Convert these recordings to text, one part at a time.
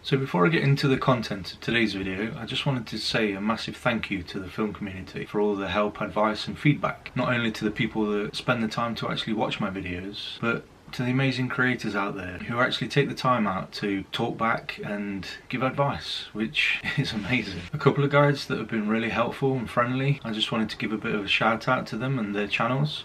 So before I get into the content of today's video, I just wanted to say a massive thank you to the film community for all the help, advice and feedback. Not only to the people that spend the time to actually watch my videos, but to the amazing creators out there who actually take the time out to talk back and give advice, which is amazing. A couple of guys that have been really helpful and friendly, I just wanted to give a bit of a shout out to them and their channels.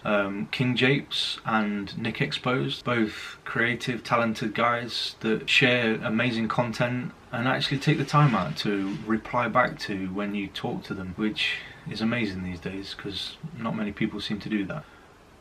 King Japes and Nick Exposed, both creative, talented guys that share amazing content and actually take the time out to reply back to when you talk to them, which is amazing these days because not many people seem to do that.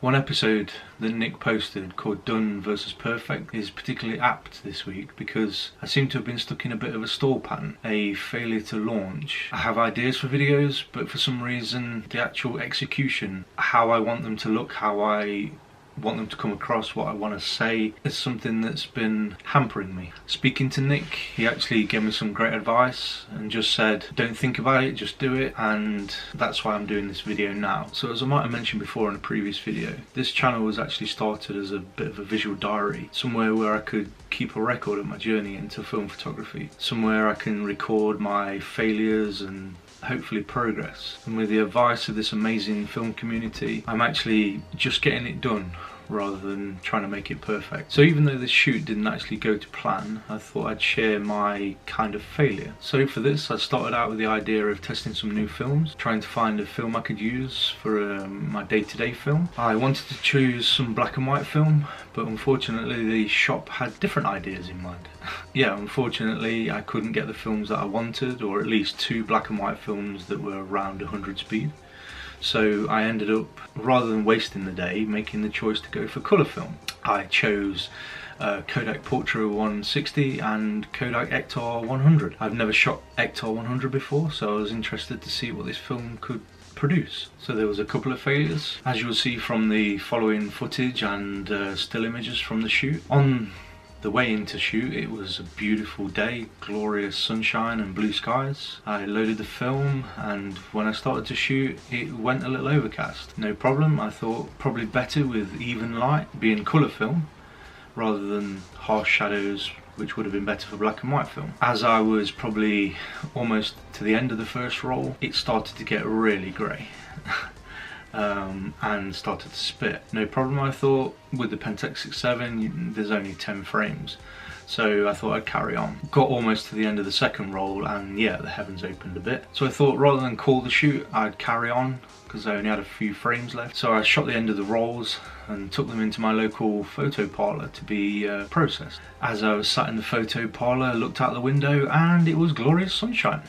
One episode that Nick posted called Done versus Perfect is particularly apt this week because I seem to have been stuck in a bit of a stall pattern, a failure to launch. I have ideas for videos, but for some reason the actual execution, how I want them to look, how I want them to come across, what I want to say, is something that's been hampering me. Speaking to Nick, he actually gave me some great advice and just said, don't think about it, just do it, and that's why I'm doing this video now. So as I might have mentioned before in a previous video, this channel was actually started as a bit of a visual diary, somewhere where I could keep a record of my journey into film photography, somewhere I can record my failures and hopefully progress. And with the advice of this amazing film community, I'm actually just getting it done rather than trying to make it perfect. So even though this shoot didn't actually go to plan, I thought I'd share my kind of failure. So for this, I started out with the idea of testing some new films, trying to find a film I could use for my day-to-day film. I wanted to choose some black and white film, but unfortunately the shop had different ideas in mind. Yeah, unfortunately I couldn't get the films that I wanted, or at least two black and white films that were around 100 speed. So I ended up, rather than wasting the day, making the choice to go for colour film. I chose Kodak Portrait 160 and Kodak Ektar 100. I've never shot Ektar 100 before, so I was interested to see what this film could produce. So there was a couple of failures, as you'll see from the following footage and still images from the shoot. On the way into shoot, it was a beautiful day, glorious sunshine and blue skies. I loaded the film, and when I started to shoot it went a little overcast. No problem, I thought probably better with even light, being colour film, rather than harsh shadows, which would have been better for black and white film. As I was probably almost to the end of the first roll, it started to get really grey. And started to spit. No problem, I thought, with the Pentax 6.7 there's only 10 frames, so I thought I'd carry on. Got almost to the end of the second roll and yeah, the heavens opened a bit, so I thought rather than call the shoot I'd carry on because I only had a few frames left. So I shot the end of the rolls and took them into my local photo parlour to be processed. As I was sat in the photo parlour, I looked out the window and it was glorious sunshine.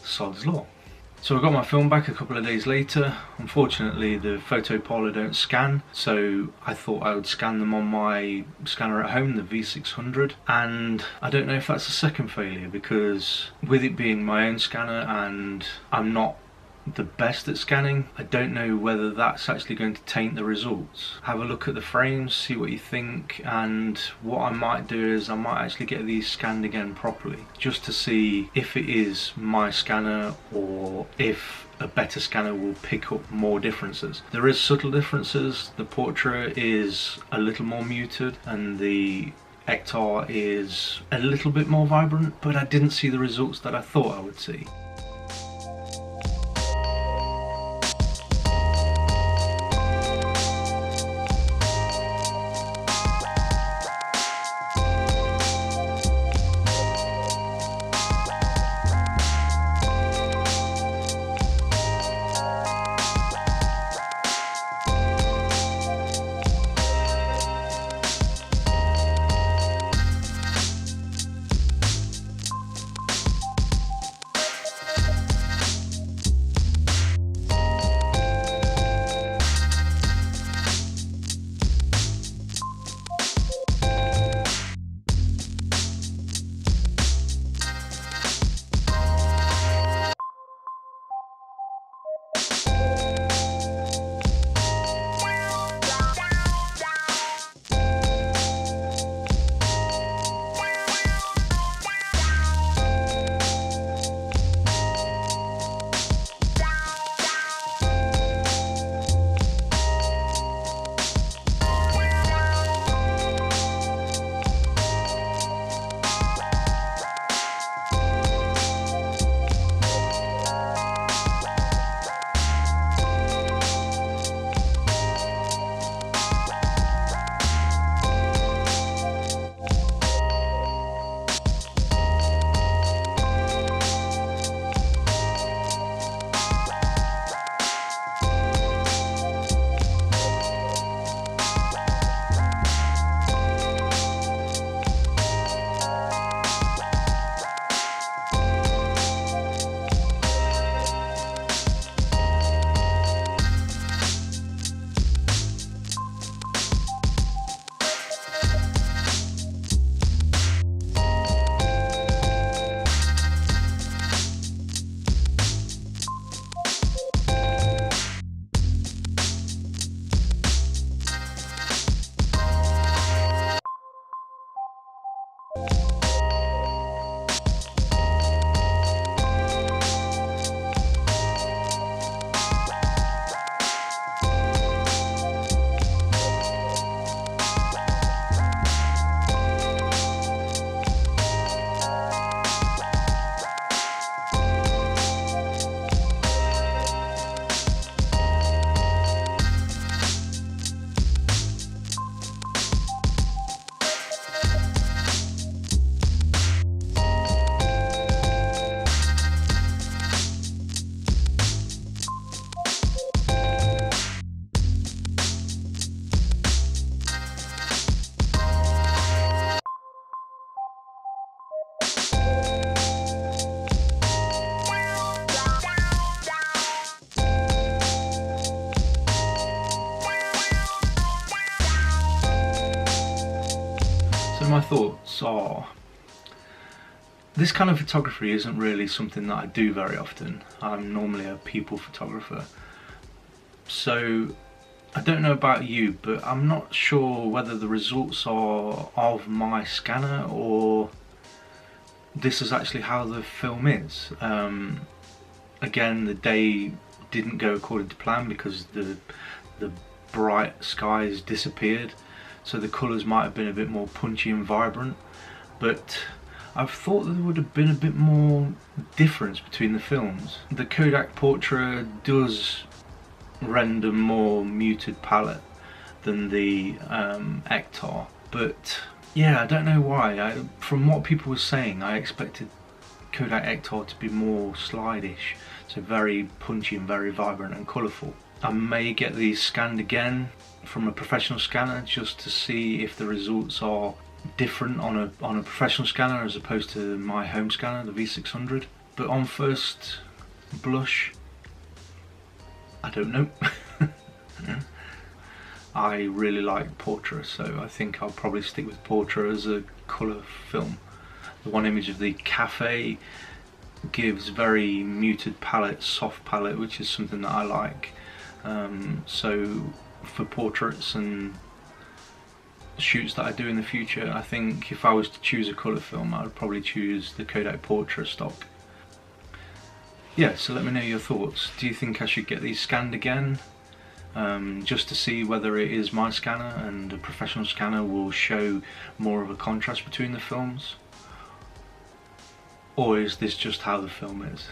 Sod's law. So I got my film back a couple of days later. Unfortunately the photo parlour don't scan, so I thought I would scan them on my scanner at home, the V600, and I don't know if that's a second failure because with it being my own scanner and I'm not the best at scanning, I don't know whether that's actually going to taint the results. Have a look at the frames, see what you think, and what I might do is I might actually get these scanned again properly just to see if it is my scanner or if a better scanner will pick up more differences. There is subtle differences. The Portra is a little more muted and the Ektar is a little bit more vibrant, but I didn't see the results that I thought I would see. thoughts are, this kind of photography isn't really something that I do very often. I'm normally a people photographer. So I don't know about you, but I'm not sure whether the results are of my scanner or this is actually how the film is. Again, the day didn't go according to plan because the bright skies disappeared, so the colours might have been a bit more punchy and vibrant, but I've thought there would have been a bit more difference between the films. The Kodak Portrait does render more muted palette than the Ektar, but yeah, I don't know why. From what people were saying, I expected Kodak Ektar to be more slide-ish, so very punchy and very vibrant and colourful. I may get these scanned again from a professional scanner just to see if the results are different on a professional scanner as opposed to my home scanner, the V600. But on first blush, I don't know. I really like Portra, so I think I'll probably stick with Portra as a colour film. The one image of the cafe gives very muted palette, soft palette, which is something that I like. So for portraits and shoots that I do in the future, I think if I was to choose a colour film, I would probably choose the Kodak Portrait stock. Yeah, so let me know your thoughts. Do you think I should get these scanned again? Just to see whether it is my scanner and a professional scanner will show more of a contrast between the films? Or is this just how the film is?